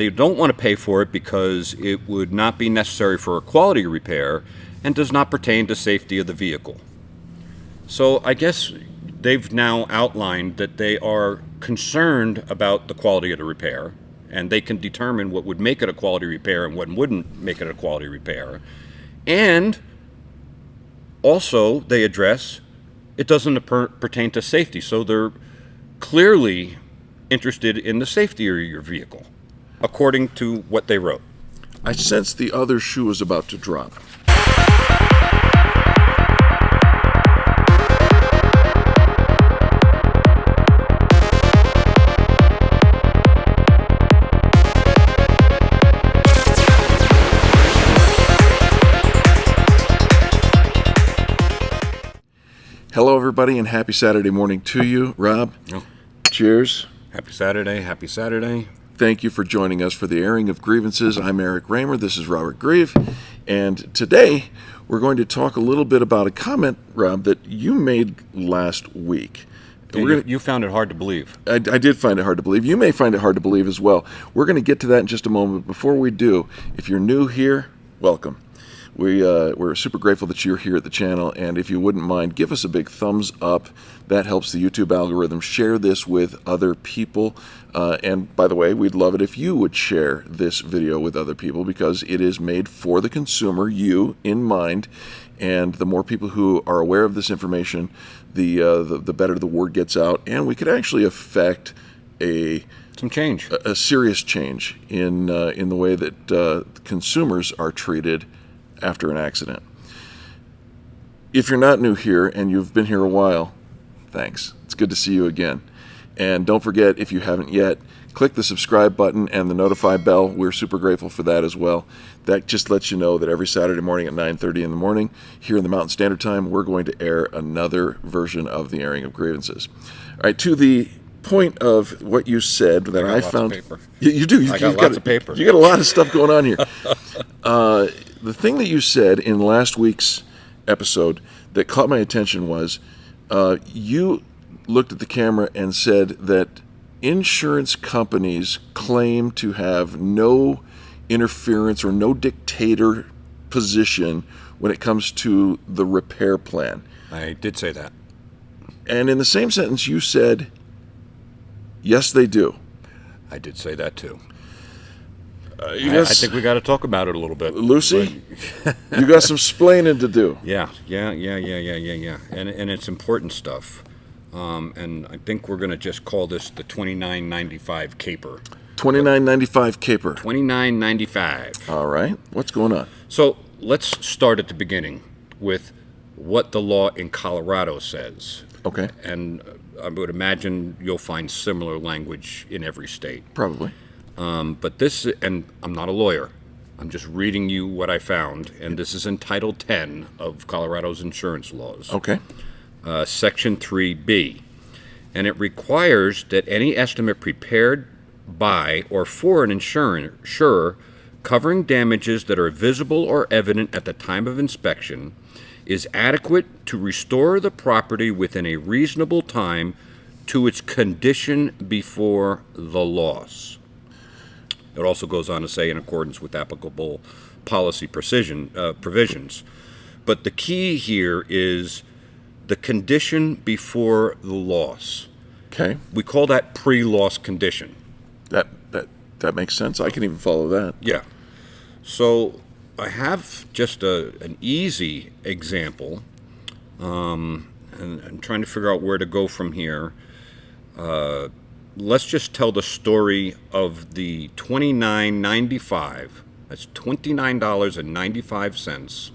They don't want to pay for it because it would not be necessary for a quality repair and does not pertain to safety of the vehicle. So I guess they've now outlined that they are concerned about the quality of the repair, and they can determine what would make it a quality repair and what wouldn't make it a quality repair. And also they address it doesn't pertain to safety, so they're clearly interested in the safety of your vehicle, according to what they wrote. I sensed the other shoe was about to drop. Hello, everybody, and happy Saturday morning to you. Rob, cheers. Happy Saturday, happy Saturday. Thank you for joining us for the airing of Grievances. I'm Eric Reamer. This is Robert Grieve. And today we're going to talk a little bit about a comment, Rob, that you made last week. You found it hard to believe. I did find it hard to believe. You may find it hard to believe as well. We're going to get to that in just a moment. Before we do, if you're new here, welcome. We're super grateful that you're here at the channel, and if you wouldn't mind, give us a big thumbs up. That helps the YouTube algorithm. Share this with other people. And by the way, we'd love it if you would share this video with other people, because it is made for the consumer, you in mind. And the more people who are aware of this information, the better the word gets out, and we could actually affect some change, a serious change in the way that consumers are treated after an accident. If you're not new here and you've been here a while, thanks. It's good to see you again. And don't forget, if you haven't yet, click the subscribe button and the notify bell. We're super grateful for that as well. That just lets you know that every Saturday morning at 9:30 in the morning, here in the Mountain Standard Time, we're going to air another version of the airing of Grievances. All right, to the point of what you said that I found. Lots of paper. You do. I got lots of paper. You got a lot of stuff going on here. The thing that you said in last week's episode that caught my attention was you looked at the camera and said that insurance companies claim to have no interference or no dictator position when it comes to the repair plan. I did say that. And in the same sentence, you said, yes, they do. I did say that too. I think we got to talk about it a little bit. Lucy, you got some splaining to do. Yeah. And it's important stuff. And I think we're going to just call this the $29.95 caper. $29.95 caper. $29.95. All right. What's going on? So let's start at the beginning with what the law in Colorado says. Okay. And I would imagine you'll find similar language in every state. Probably. But this, and I'm not a lawyer, I'm just reading you what I found, and this is in Title 10 of Colorado's insurance laws. Okay. Section 3B. And it requires that any estimate prepared by or for an insurer covering damages that are visible or evident at the time of inspection is adequate to restore the property within a reasonable time to its condition before the loss. It also goes on to say, in accordance with applicable policy provisions. But the key here is the condition before the loss. Okay. We call that pre-loss condition. That makes sense. I can even follow that. Yeah. So I have just an easy example, and I'm trying to figure out where to go from here. Let's just tell the story of the $29.95. That's $29.95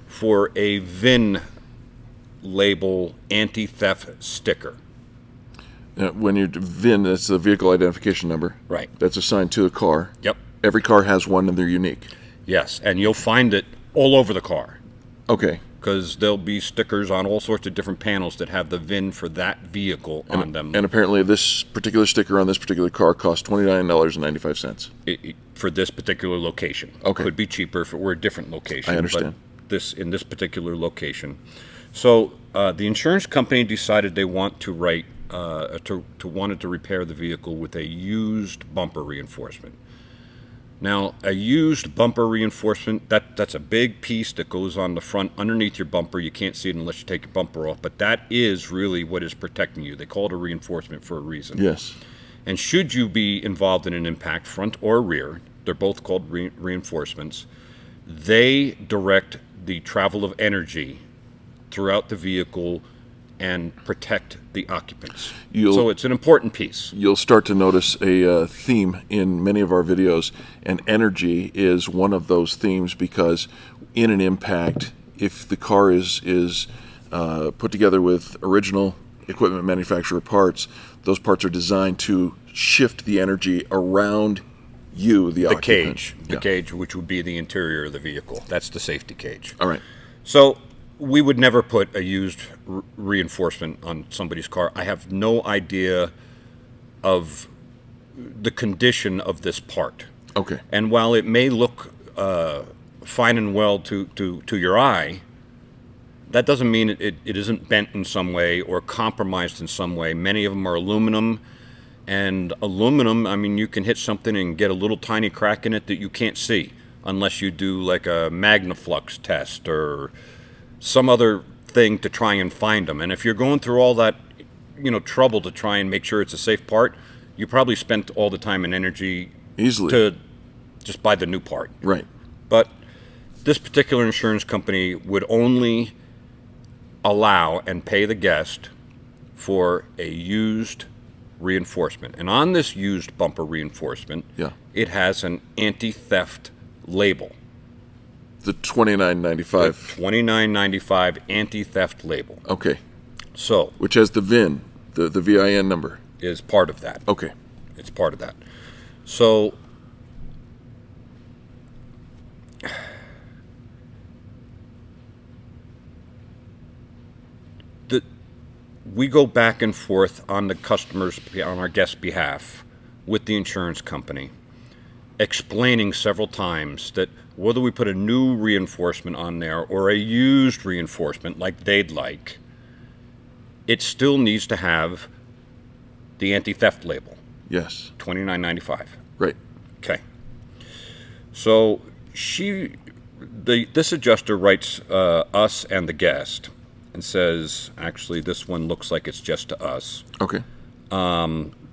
for a VIN label anti-theft sticker. When you VIN, that's the vehicle identification number. Right. That's assigned to a car. Yep. Every car has one, and they're unique. Yes, and you'll find it all over the car. Okay. Because there'll be stickers on all sorts of different panels that have the VIN for that vehicle on them. And apparently this particular sticker on this particular car costs $29.95. For this particular location. Okay. Could be cheaper if it were a different location. I understand. But in this particular location. So the insurance company decided they want to write wanted to repair the vehicle with a used bumper reinforcement. Now, a used bumper reinforcement, that's a big piece that goes on the front underneath your bumper. You can't see it unless you take your bumper off, but that is really what is protecting you. They call it a reinforcement for a reason. Yes. And should you be involved in an impact, front or rear, they're both called reinforcements, they direct the travel of energy throughout the vehicle and protect the occupants. So it's an important piece. You'll start to notice a theme in many of our videos, and energy is one of those themes, because in an impact, if the car is put together with original equipment manufacturer parts, those parts are designed to shift the energy around you, the occupant. The cage, which would be the interior of the vehicle. That's the safety cage. All right. So we would never put a used reinforcement on somebody's car. I have no idea of the condition of this part. Okay. And while it may look fine and well to your eye, that doesn't mean it isn't bent in some way or compromised in some way. Many of them are aluminum. And aluminum, I mean, you can hit something and get a little tiny crack in it that you can't see unless you do like a magnaflux test or some other thing to try and find them. And if you're going through all that, trouble to try and make sure it's a safe part, you probably spent all the time and energy easily to just buy the new part. Right. But this particular insurance company would only allow and pay the guest for a used reinforcement. And on this used bumper reinforcement, it has an anti-theft label. The $29.95. The $29.95 anti-theft label. Okay. So, which has the VIN, the VIN number. Is part of that. Okay. It's part of that. So, we go back and forth on our guest's behalf with the insurance company, explaining several times that whether we put a new reinforcement on there or a used reinforcement like they'd like, it still needs to have the anti-theft label. Yes. $29.95. Right. Okay. So this adjuster writes us and the guest and says, actually, this one looks like it's just to us. Okay.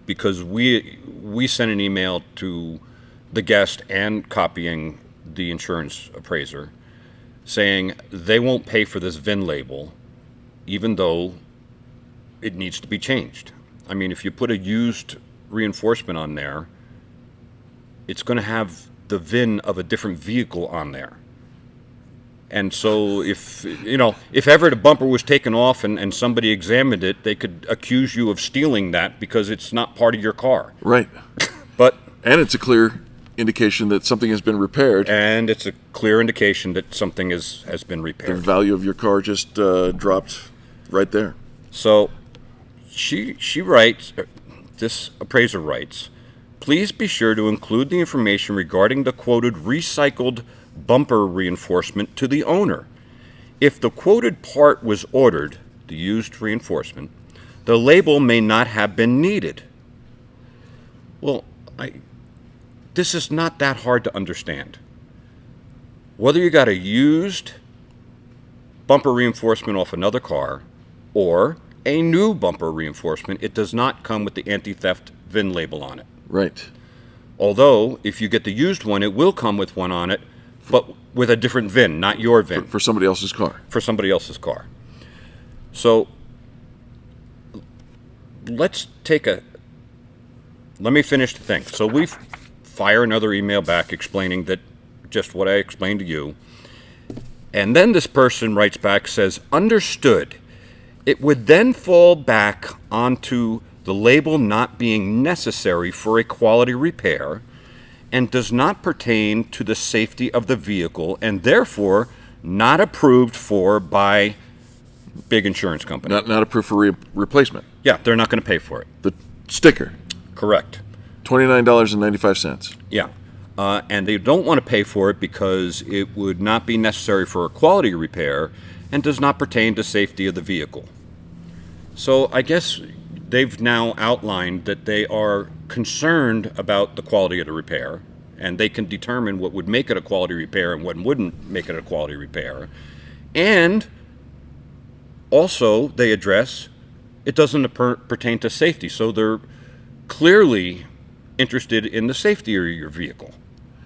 Because we sent an email to the guest and copying the insurance appraiser saying they won't pay for this VIN label even though it needs to be changed. I mean, if you put a used reinforcement on there, it's going to have the VIN of a different vehicle on there. And so if ever the bumper was taken off and somebody examined it, they could accuse you of stealing that because it's not part of your car. Right. And it's a clear indication that something has been repaired. And it's a clear indication that something has been repaired. The value of your car just dropped right there. So she writes, this appraiser writes, please be sure to include the information regarding the quoted recycled bumper reinforcement to the owner. If the quoted part was ordered, the used reinforcement, the label may not have been needed. Well, this is not that hard to understand. Whether you got a used bumper reinforcement off another car or a new bumper reinforcement, it does not come with the anti-theft VIN label on it. Right. Although, if you get the used one, it will come with one on it, but with a different VIN, not your VIN. For somebody else's car. For somebody else's car. So, let me finish the thing. So we fire another email back explaining that just what I explained to you. And then this person writes back, says, understood. It would then fall back onto the label not being necessary for a quality repair and does not pertain to the safety of the vehicle and therefore not approved for by big insurance company. Not approved for replacement. Yeah, they're not going to pay for it. The sticker. Correct. $29.95. Yeah. And they don't want to pay for it because it would not be necessary for a quality repair and does not pertain to safety of the vehicle. So I guess they've now outlined that they are concerned about the quality of the repair, and they can determine what would make it a quality repair and what wouldn't make it a quality repair. And also, they address it doesn't pertain to safety, so they're clearly interested in the safety of your vehicle,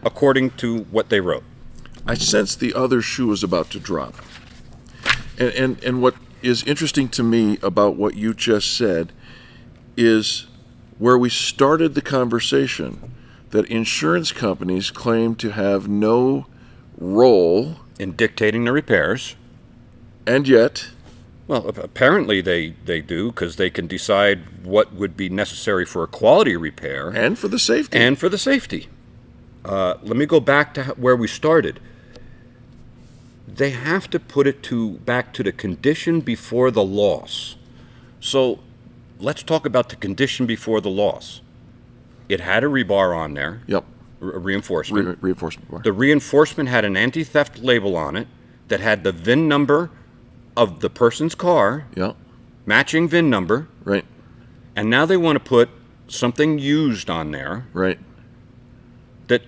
according to what they wrote. I sensed the other shoe was about to drop. And what is interesting to me about what you just said is where we started the conversation, that insurance companies claim to have no role In dictating the repairs. and yet Well, apparently they do, because they can decide what would be necessary for a quality repair. and for the safety. And for the safety. Let me go back to where we started. They have to put it back to the condition before the loss. So let's talk about the condition before the loss. It had a rebar on there, Yep. a reinforcement. Reinforcement bar. The reinforcement had an anti-theft label on it that had the VIN number of the person's car, Yeah. matching VIN number, Right. and now they want to put something used on there Right. that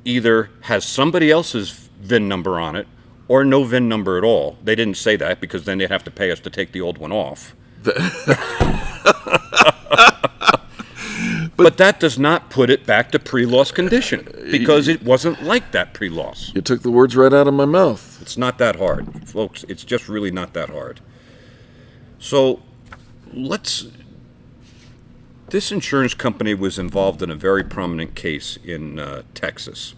either has somebody else's VIN number on it or no VIN number at all. They didn't say that because then they'd have to pay us to take the old one off. But that does not put it back to pre-loss condition, because it wasn't like that pre-loss. You took the words right out of my mouth. It's not that hard, folks. It's just really not that hard. So this insurance company was involved in a very prominent case in Texas.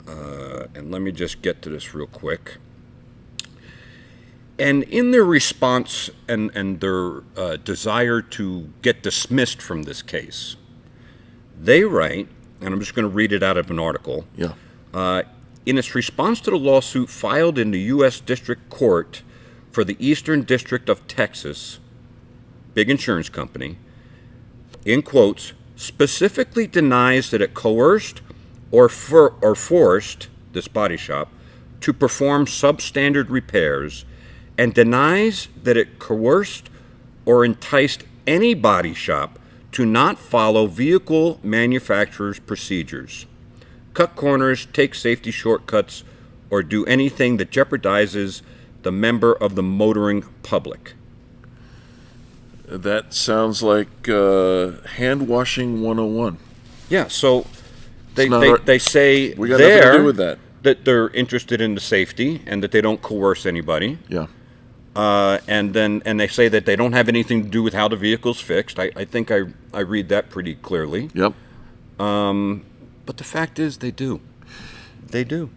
And let me just get to this real quick. And in their response and their desire to get dismissed from this case, they write, and I'm just going to read it out of an article. Yeah. In its response to the lawsuit filed in the U.S. District Court for the Eastern District of Texas, big insurance company, in quotes, specifically denies that it coerced or forced this body shop to perform substandard repairs, and denies that it coerced or enticed any body shop to not follow vehicle manufacturers' procedures, cut corners, take safety shortcuts, or do anything that jeopardizes the member of the motoring public. That sounds like hand washing 101. Yeah, so they not our- they say We got nothing to there do with that. that they're interested in the safety and that they don't coerce anybody. Yeah. And they say that they don't have anything to do with how the vehicle's fixed. I think I read that pretty clearly. Yep. But the fact is, they do. They do.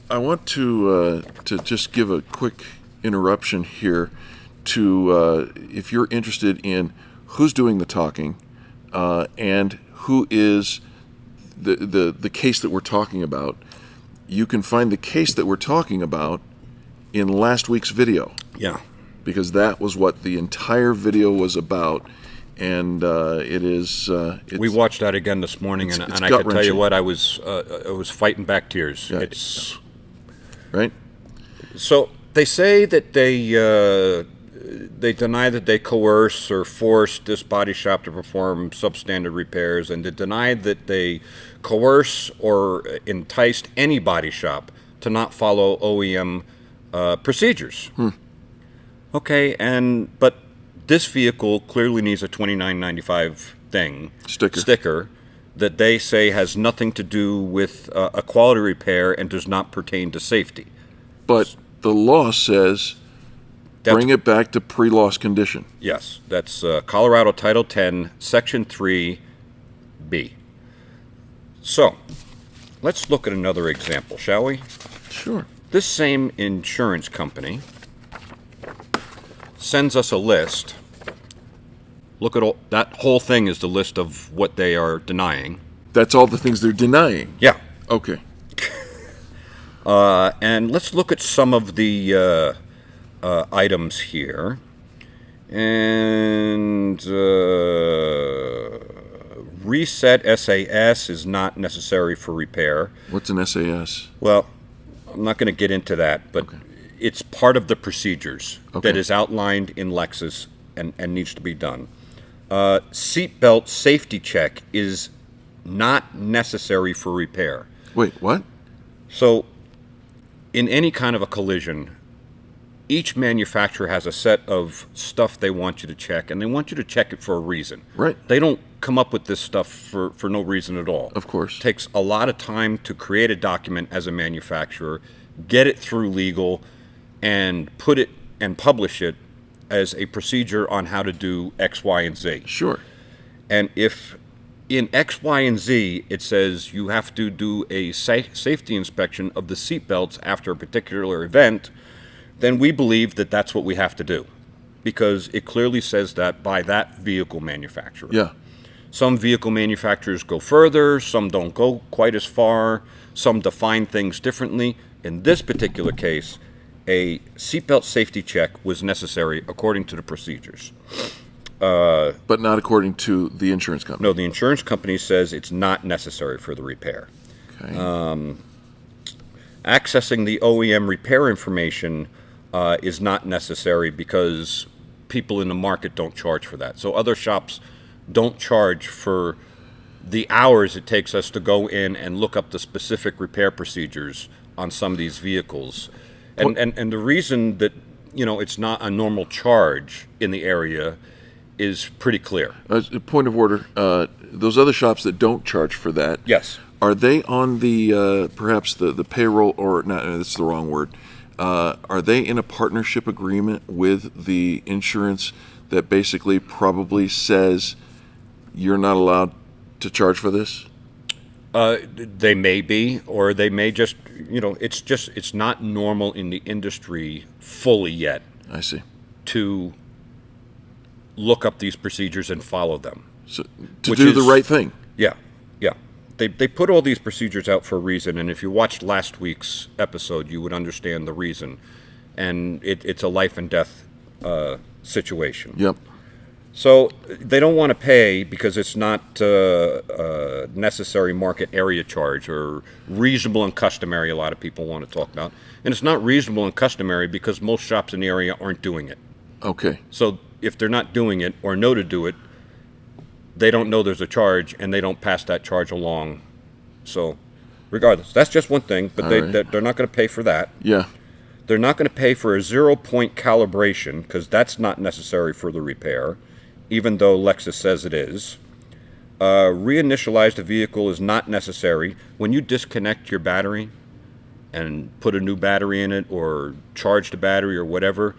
I want to just give a quick interruption here to if you're interested in who's doing the talking and who is the case that we're talking about, you can find the case that we're talking about in last week's video, Yeah. because that was what the entire video was about, and it is. We watched that again this morning, it's and I can tell you gut-wrenching. what, I was fighting back tears. Yeah. It's right. so they say that they deny that they coerce or forced this body shop to perform substandard repairs, and they deny that they coerce or enticed any body shop to not follow OEM procedures. Okay, but this vehicle clearly needs a $29.95 sticker that they say has nothing to do with a quality repair and does not pertain to safety. But the law says bring it back to pre-loss condition. Yes, that's Colorado Title 10, Section 3B. So, let's look at another example, shall we? Sure. This same insurance company sends us a list. Look at that whole thing is the list of what they are denying. That's all the things they're denying. Yeah. Okay. And let's look at some of the items here. And reset SAS is not necessary for repair. What's an SAS? Well, I'm not going to get into that, but it's part of the procedures that is outlined in Lexus and needs to be done. Seatbelt safety check is not necessary for repair. Wait, what? So, in any kind of a collision, each manufacturer has a set of stuff they want you to check, and they want you to check it for a reason. Right. They don't come up with this stuff for no reason at all. Of course. It takes a lot of time to create a document as a manufacturer, get it through legal, and put it and publish it as a procedure on how to do X, Y, and Z. Sure. And if in X, Y, and Z it says you have to do a safety inspection of the seatbelts after a particular event, then we believe that that's what we have to do, because it clearly says that by that vehicle manufacturer. Yeah. Some vehicle manufacturers go further, some don't go quite as far, some define things differently. In this particular case, a seatbelt safety check was necessary according to the procedures. But not according to the insurance company. No, the insurance company says it's not necessary for the repair. Okay. Accessing the OEM repair information is not necessary because people in the market don't charge for that. So other shops don't charge for the hours it takes us to go in and look up the specific repair procedures on some of these vehicles. And the reason that, it's not a normal charge in the area is pretty clear. Point of order, those other shops that don't charge for that, Yes. are they on the, perhaps the payroll, or not, that's the wrong word, are they in a partnership agreement with the insurance that basically probably says you're not allowed to charge for this? They may be, or they may just, it's not normal in the industry fully yet I see. to look up these procedures and follow them. So, to Which do the is- right thing. Yeah. They put all these procedures out for a reason, and if you watched last week's episode, you would understand the reason. And it's a life and death situation. Yep. So they don't want to pay because it's not necessary market area charge, or reasonable and customary, a lot of people want to talk about. And it's not reasonable and customary because most shops in the area aren't doing it. Okay. So if they're not doing it or know to do it, they don't know there's a charge, and they don't pass that charge along. So regardless, that's just one thing, but All right. they're not going to pay for that. Yeah. They're not going to pay for a 0-point calibration because that's not necessary for the repair, even though Lexus says it is. Reinitialize the vehicle is not necessary. When you disconnect your battery and put a new battery in it or charge the battery or whatever,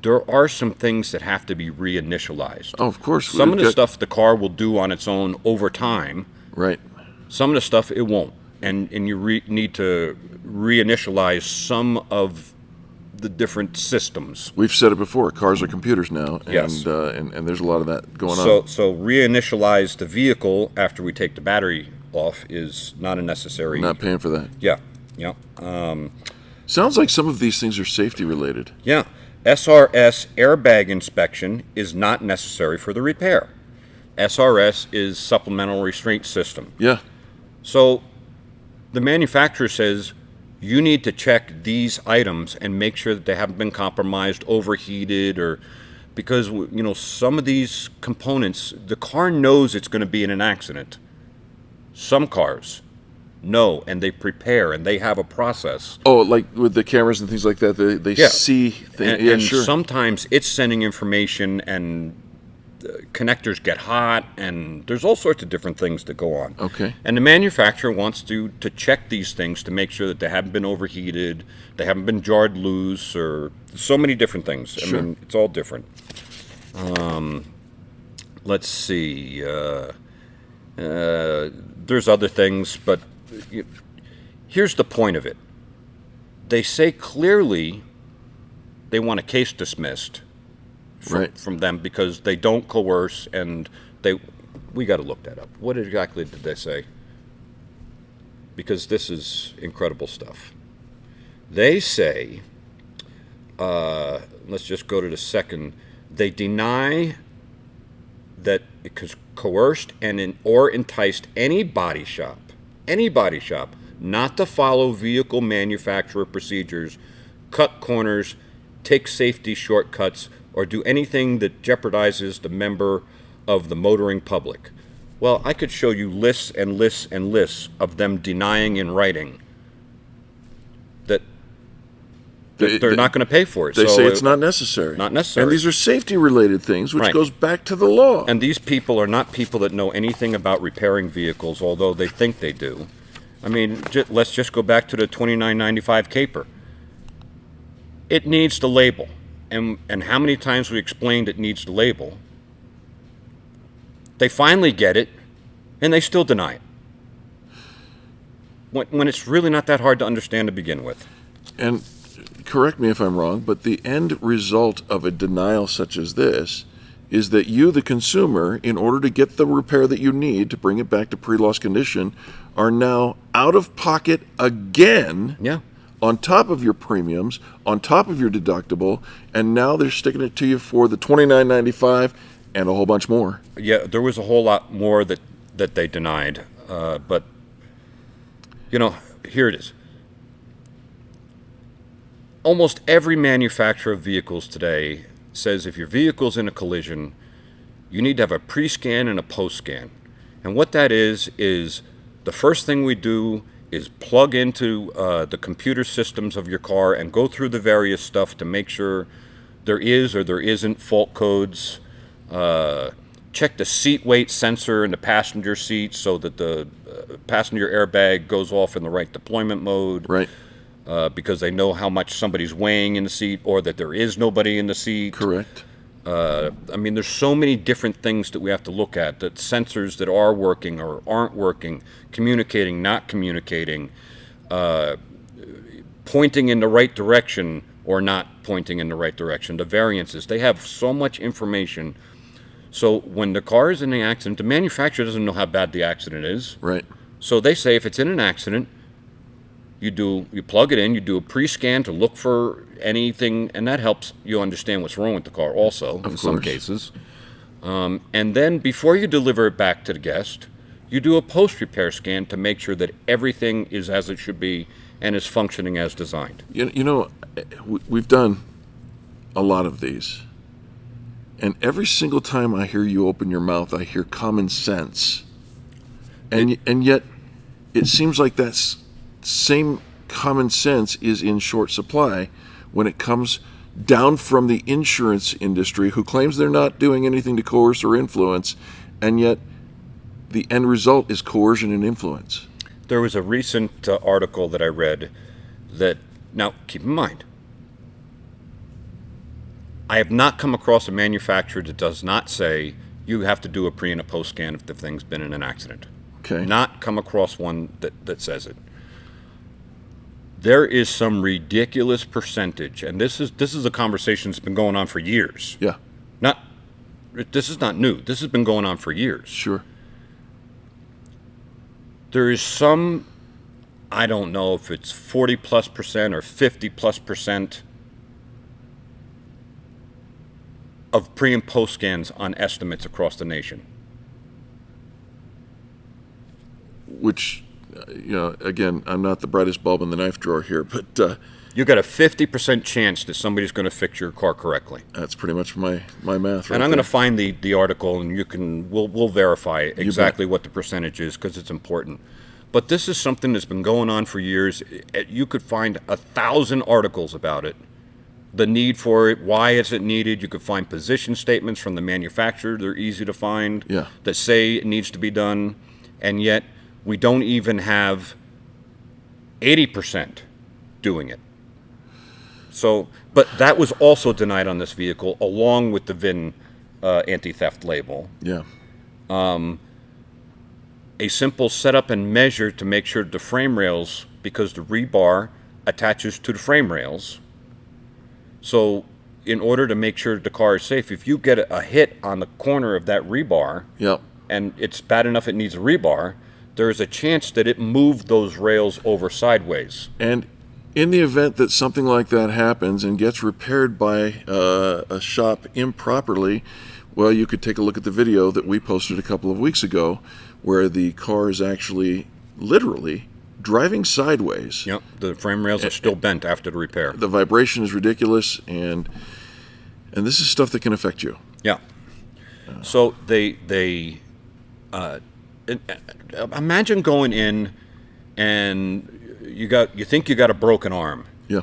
there are some things that have to be reinitialized. Oh, of course. Some we've of the got- stuff the car will do on its own over time. Right. Some of the stuff it won't. And you need to reinitialize some of the different systems. We've said it before. Cars are computers now, and Yes. and there's a lot of that going on. So reinitialize the vehicle after we take the battery off is not a necessary. Not paying for that. Yeah. Sounds like some of these things are safety related. Yeah. SRS airbag inspection is not necessary for the repair. SRS is supplemental restraint system. Yeah. So the manufacturer says you need to check these items and make sure that they haven't been compromised, overheated, or because some of these components, the car knows it's going to be in an accident. Some cars know, and they prepare, and they have a process. Oh, like with the cameras and things like that, they Yeah. see things. And, Yeah, and sure. sometimes it's sending information, and connectors get hot, and there's all sorts of different things that go on. Okay. And the manufacturer wants to check these things to make sure that they haven't been overheated, they haven't been jarred loose, or so many different things. Sure. I mean, it's all different. Let's see. There's other things, but here's the point of it. They say clearly they want a case dismissed from them because they don't coerce, and we got to look that up. What exactly did they say? Because this is incredible stuff. They say, let's just go to the second. They deny that it was coerced or enticed any body shop not to follow vehicle manufacturer procedures, cut corners, take safety shortcuts, or do anything that jeopardizes the member of the motoring public. Well, I could show you lists and lists and lists of them denying in writing that they're not going to pay for it. They say it's not necessary. Not necessary. And these are safety-related things, which Right. goes back to the law. And these people are not people that know anything about repairing vehicles, although they think they do. I mean, let's just go back to the $29.95 caper. It needs the label. And how many times we explained it needs the label? They finally get it, and they still deny it. When it's really not that hard to understand to begin with. And correct me if I'm wrong, but the end result of a denial such as this is that you, the consumer, in order to get the repair that you need to bring it back to pre-loss condition, are now out of pocket again. Yeah. On top of your premiums, on top of your deductible, and now they're sticking it to you for the $29.95 and a whole bunch more. Yeah, there was a whole lot more that they denied, but here it is. Almost every manufacturer of vehicles today says if your vehicle's in a collision, you need to have a pre-scan and a post-scan. And what that is the first thing we do is plug into the computer systems of your car and go through the various stuff to make sure there is or there isn't fault codes. Check the seat weight sensor in the passenger seat so that the passenger airbag goes off in the right deployment mode. Right. Because they know how much somebody's weighing in the seat or that there is nobody in the seat. Correct. I mean, there's so many different things that we have to look at, that sensors that are working or aren't working, communicating, not communicating, pointing in the right direction or not pointing in the right direction, the variances. They have so much information. So when the car is in an accident, the manufacturer doesn't know how bad the accident is. Right. So they say if it's in an accident, you plug it in, you do a pre-scan to look for anything, and that helps you understand what's wrong with the car also, in some cases. And then before you deliver it back to the guest, you do a post-repair scan to make sure that everything is as it should be and is functioning as designed. We've done a lot of these, and every single time I hear you open your mouth, I hear common sense. And yet, it seems like that's same common sense is in short supply when it comes down from the insurance industry, who claims they're not doing anything to coerce or influence, and yet the end result is coercion and influence. There was a recent article that I read that, now keep in mind, I have not come across a manufacturer that does not say you have to do a pre and a post scan if the thing's been in an accident. Okay. Not come across one that says it. There is some ridiculous percentage, and this is a conversation that's been going on for years. Yeah. This is not new. This has been going on for years. Sure. There is some, I don't know if it's 40+% or 50+% of pre and post scans on estimates across the nation. Which, again, I'm not the brightest bulb in the knife drawer here, but You got a 50% chance that somebody's going to fix your car correctly. that's pretty much my math. And I'm going to find the article, and we'll verify exactly what the percentage is, because it's important. But this is something that's been going on for years. You could find 1,000 articles about it, the need for it, why is it needed. You could find position statements from the manufacturer. They're easy to find. Yeah. That say it needs to be done, and yet we don't even have 80% doing it. So, but that was also denied on this vehicle, along with the VIN anti-theft label. Yeah. A simple setup and measure to make sure the frame rails, because the rebar attaches to the frame rails. So, in order to make sure the car is safe, if you get a hit on the corner of that rebar, Yep. and it's bad enough it needs a rebar, there is a chance that it moved those rails over sideways. And in the event that something like that happens and gets repaired by a shop improperly, well, you could take a look at the video that we posted a couple of weeks ago where the car is actually literally driving sideways. Yep, the frame rails are still bent after the repair. The vibration is ridiculous, and And this is stuff that can affect you. Yeah. So imagine going in and you think you got a broken arm. Yeah.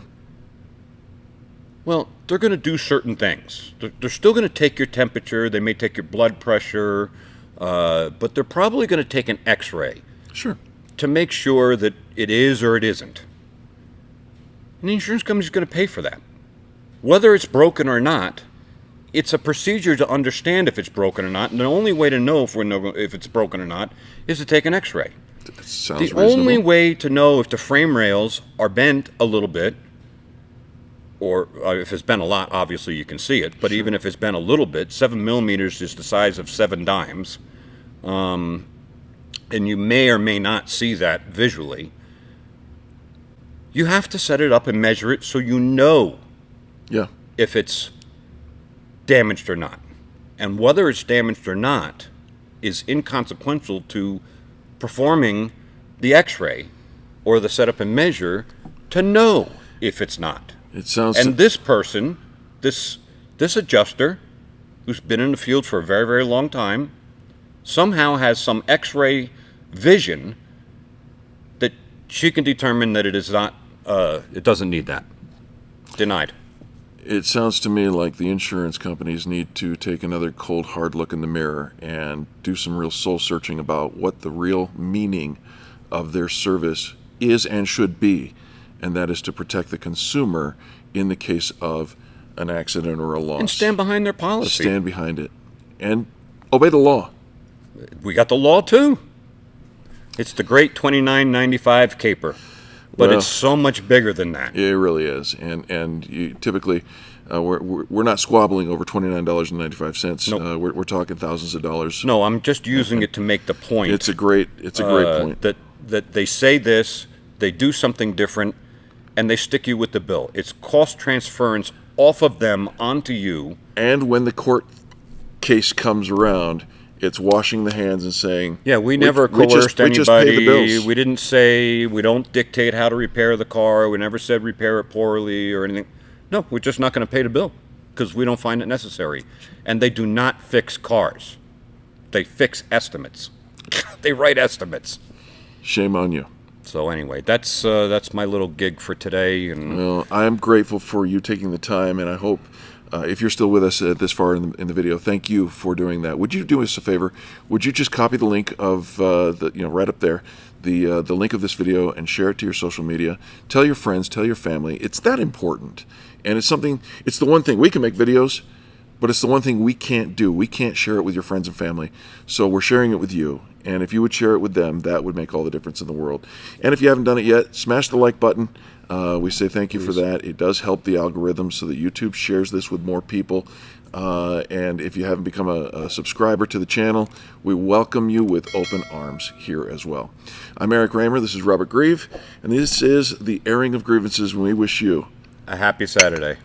Well, they're going to do certain things. They're still going to take your temperature. They may take your blood pressure, but they're probably going to take an X-ray. Sure. To make sure that it is or it isn't. And the insurance company's going to pay for that. Whether it's broken or not, it's a procedure to understand if it's broken or not. And the only way to know if it's broken or not is to take an X-ray. That sounds The reasonable. only way to know if the frame rails are bent a little bit, or if it's bent a lot, obviously you can see it. But even if it's bent a little bit, 7 millimeters is the size of 7 dimes. And you may or may not see that visually. You have to set it up and measure it so you know Yeah. if it's damaged or not. And whether it's damaged or not is inconsequential to performing the X-ray or the setup and measure to know if it's not. It sounds. And this person, this adjuster, who's been in the field for a very, very long time, somehow has some X-ray vision that she can determine that it is not, it doesn't need that. Denied. It sounds to me like the insurance companies need to take another cold, hard look in the mirror and do some real soul searching about what the real meaning of their service is and should be, and that is to protect the consumer in the case of an accident or a loss. And stand behind their policy. Stand behind it and obey the law. We got the law too. It's the great $29.95 caper, but Well, it's so much bigger than that. It really is, and you typically we're not squabbling over $29.95. Nope. We're talking thousands of dollars. No, I'm just using it to make the point. It's a great point. That they say this, they do something different, and they stick you with the bill. It's cost transference off of them onto you. And when the court case comes around, it's washing the hands and saying, Yeah, we never coerced we just paid the anybody. bills. We didn't say, we don't dictate how to repair the car. We never said repair it poorly or anything. No, we're just not going to pay the bill because we don't find it necessary. And they do not fix cars. They fix estimates. They write estimates. Shame on you. So anyway, that's my little gig for today. And Well, I'm grateful for you taking the time, and I hope if you're still with us this far in the video, thank you for doing that. Would you do us a favor? Would you just copy the link of right up there, the link of this video, and share it to your social media? Tell your friends, tell your family. It's that important, and it's something. It's the one thing we can make videos, but it's the one thing we can't do. We can't share it with your friends and family, so we're sharing it with you. And if you would share it with them, that would make all the difference in the world. And if you haven't done it yet, smash the like button. We say thank you for that. It does help the algorithm so that YouTube shares this with more people. And if you haven't become a subscriber to the channel, we welcome you with open arms here as well. I'm Eric Reamer. This is Robert Grieve. And this is the airing of grievances when we wish you a happy Saturday.